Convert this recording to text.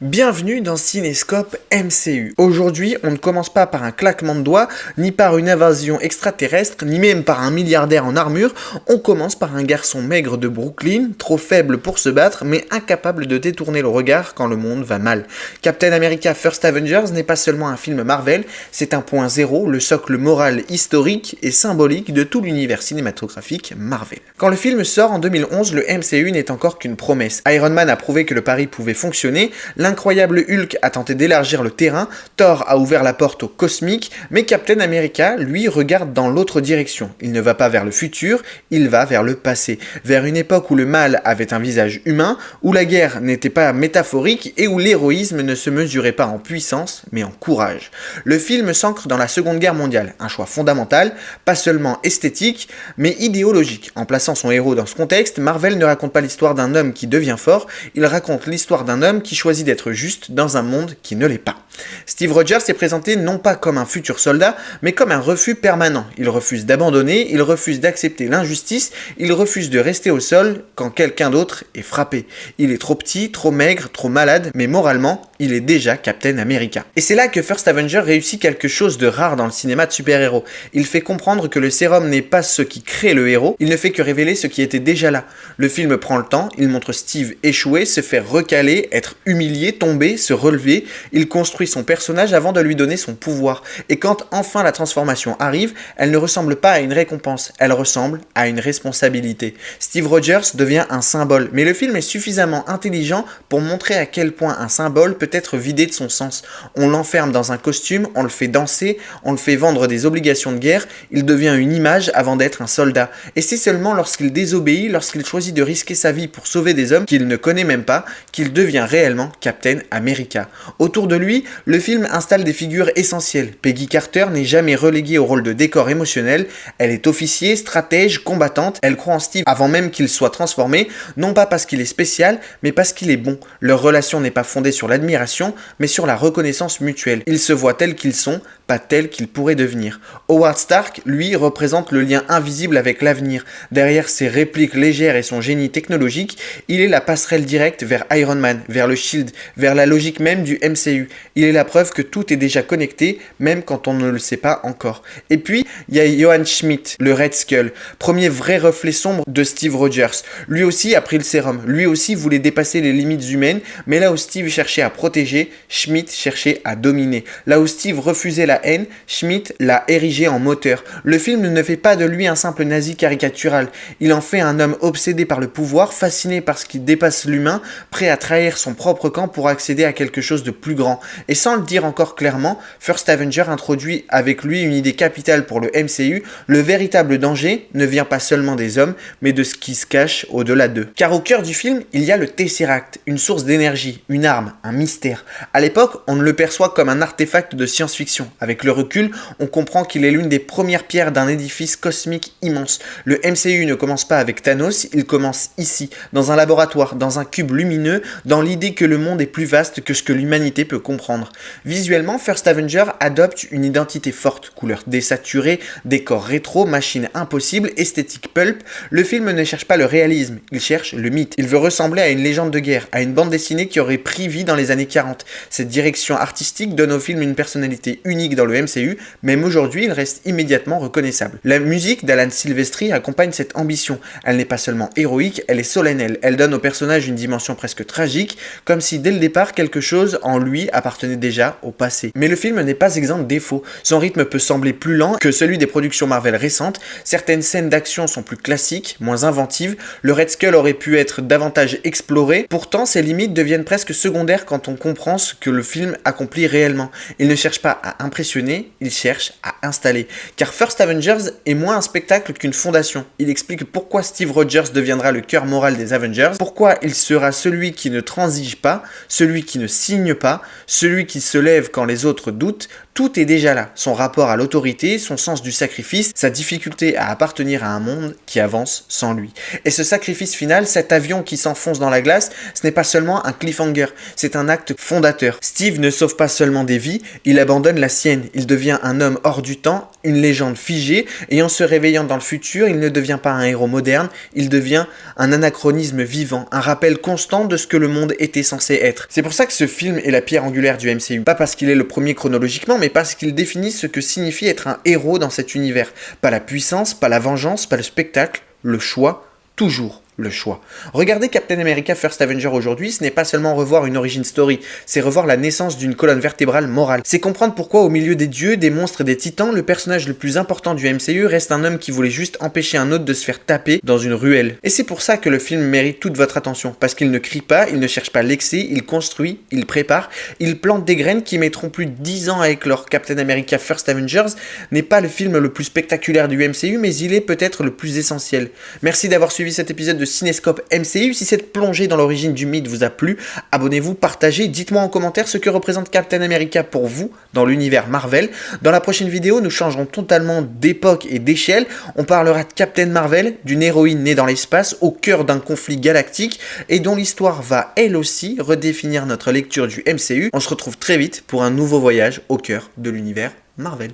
Bienvenue dans Cinéscope MCU. Aujourd'hui, on ne commence pas par un claquement de doigts, ni par une invasion extraterrestre, ni même par un milliardaire en armure, on commence par un garçon maigre de Brooklyn, trop faible pour se battre, mais incapable de détourner le regard quand le monde va mal. Captain America First Avengers n'est pas seulement un film Marvel, c'est un point zéro, le socle moral historique et symbolique de tout l'univers cinématographique Marvel. Quand le film sort en 2011, le MCU n'est encore qu'une promesse. Iron Man a prouvé que le pari pouvait fonctionner, l'incroyable Hulk a tenté d'élargir le terrain, Thor a ouvert la porte au cosmique, mais Captain America, lui, regarde dans l'autre direction. Il ne va pas vers le futur, il va vers le passé, vers une époque où le mal avait un visage humain, où la guerre n'était pas métaphorique et où l'héroïsme ne se mesurait pas en puissance, mais en courage. Le film s'ancre dans la Seconde Guerre mondiale, un choix fondamental, pas seulement esthétique, mais idéologique. En plaçant son héros dans ce contexte, Marvel ne raconte pas l'histoire d'un homme qui devient fort, il raconte l'histoire d'un homme qui choisit d'être juste dans un monde qui ne l'est pas. Steve Rogers est présenté non pas comme un futur soldat, mais comme un refus permanent. Il refuse d'abandonner, il refuse d'accepter l'injustice, il refuse de rester au sol quand quelqu'un d'autre est frappé. Il est trop petit, trop maigre, trop malade, mais moralement, il est déjà Captain America. Et c'est là que First Avenger réussit quelque chose de rare dans le cinéma de super-héros. Il fait comprendre que le sérum n'est pas ce qui crée le héros, il ne fait que révéler ce qui était déjà là. Le film prend le temps, il montre Steve échouer, se faire recaler, être humilié, tomber, se relever, il construit son personnage avant de lui donner son pouvoir. Et quand enfin la transformation arrive, elle ne ressemble pas à une récompense, elle ressemble à une responsabilité. Steve Rogers devient un symbole, mais le film est suffisamment intelligent pour montrer à quel point un symbole peut être vidé de son sens. On l'enferme dans un costume, on le fait danser, on le fait vendre des obligations de guerre, il devient une image avant d'être un soldat. Et c'est seulement lorsqu'il désobéit, lorsqu'il choisit de risquer sa vie pour sauver des hommes qu'il ne connaît même pas, qu'il devient réellement Captain America. Autour de lui, le film installe des figures essentielles. Peggy Carter n'est jamais reléguée au rôle de décor émotionnel, elle est officier, stratège, combattante, elle croit en Steve avant même qu'il soit transformé, non pas parce qu'il est spécial, mais parce qu'il est bon. Leur relation n'est pas fondée sur l'admiration, mais sur la reconnaissance mutuelle. Ils se voient tels qu'ils sont, pas tels qu'ils pourraient devenir. Howard Stark, lui, représente le lien invisible avec l'avenir. Derrière ses répliques légères et son génie technologique, il est la passerelle directe vers Iron Man, vers le Shield, vers la logique même du MCU. Il est la preuve que tout est déjà connecté, même quand on ne le sait pas encore. Et puis, il y a Johann Schmidt, le Red Skull, premier vrai reflet sombre de Steve Rogers. Lui aussi a pris le sérum, lui aussi voulait dépasser les limites humaines, mais là où Steve cherchait à protéger, Schmidt cherchait à dominer. Là où Steve refusait la haine, Schmidt l'a érigé en moteur. Le film ne fait pas de lui un simple nazi caricatural, il en fait un homme obsédé par le pouvoir, fasciné par ce qui dépasse l'humain, prêt à trahir son propre camp pour accéder à quelque chose de plus grand. Et sans le dire encore clairement, First Avenger introduit avec lui une idée capitale pour le MCU, le véritable danger ne vient pas seulement des hommes, mais de ce qui se cache au-delà d'eux. Car au cœur du film, il y a le Tesseract, une source d'énergie, une arme, un mystère. À l'époque, on ne le perçoit comme un artefact de science-fiction. Avec le recul, on comprend qu'il est l'une des premières pierres d'un édifice cosmique immense. Le MCU ne commence pas avec Thanos, il commence ici, dans un laboratoire, dans un cube lumineux, dans l'idée que le monde est plus vaste que ce que l'humanité peut comprendre. Visuellement, First Avenger adopte une identité forte, couleurs désaturées, décors rétro, machines impossibles, esthétique pulp. Le film ne cherche pas le réalisme, il cherche le mythe. Il veut ressembler à une légende de guerre, à une bande dessinée qui aurait pris vie dans les années 40. Cette direction artistique donne au film une personnalité unique dans le MCU, même aujourd'hui, il reste immédiatement reconnaissable. La musique d'Alan Silvestri accompagne cette ambition. Elle n'est pas seulement héroïque, elle est solennelle. Elle donne au personnage une dimension presque tragique, comme si dès le départ quelque chose en lui appartenait déjà au passé. Mais le film n'est pas exempt de défauts. Son rythme peut sembler plus lent que celui des productions Marvel récentes, certaines scènes d'action sont plus classiques, moins inventives, le Red Skull aurait pu être davantage exploré, pourtant ses limites deviennent presque secondaires quand on comprend ce que le film accomplit réellement. Il ne cherche pas à impressionner, il cherche à installer. Car First Avengers est moins un spectacle qu'une fondation. Il explique pourquoi Steve Rogers deviendra le cœur moral des Avengers, pourquoi il sera celui qui ne transige pas, celui qui ne signe pas, celui qui se lève quand les autres doutent, Tout est déjà là, son rapport à l'autorité, son sens du sacrifice, sa difficulté à appartenir à un monde qui avance sans lui. Et ce sacrifice final, cet avion qui s'enfonce dans la glace, ce n'est pas seulement un cliffhanger, c'est un acte fondateur. Steve ne sauve pas seulement des vies, il abandonne la sienne, il devient un homme hors du temps, une légende figée, et en se réveillant dans le futur, il ne devient pas un héros moderne, il devient un anachronisme vivant, un rappel constant de ce que le monde était censé être. C'est pour ça que ce film est la pierre angulaire du MCU, pas parce qu'il est le premier chronologiquement, mais parce qu'il définit ce que signifie être un héros dans cet univers. Pas la puissance, pas la vengeance, pas le spectacle, le choix, toujours le choix. Regarder Captain America First Avenger aujourd'hui, ce n'est pas seulement revoir une origin story, c'est revoir la naissance d'une colonne vertébrale morale. C'est comprendre pourquoi au milieu des dieux, des monstres et des titans, le personnage le plus important du MCU reste un homme qui voulait juste empêcher un autre de se faire taper dans une ruelle. Et c'est pour ça que le film mérite toute votre attention, parce qu'il ne crie pas, il ne cherche pas l'excès, il construit, il prépare, il plante des graines qui mettront plus de 10 ans à éclore. Captain America First Avengers n'est pas le film le plus spectaculaire du MCU, mais il est peut-être le plus essentiel. Merci d'avoir suivi cet épisode de Cinescope MCU. Si cette plongée dans l'origine du mythe vous a plu, abonnez-vous, partagez, dites-moi en commentaire ce que représente Captain America pour vous dans l'univers Marvel. Dans la prochaine vidéo, nous changerons totalement d'époque et d'échelle. On parlera de Captain Marvel, d'une héroïne née dans l'espace, au cœur d'un conflit galactique et dont l'histoire va elle aussi redéfinir notre lecture du MCU. On se retrouve très vite pour un nouveau voyage au cœur de l'univers Marvel.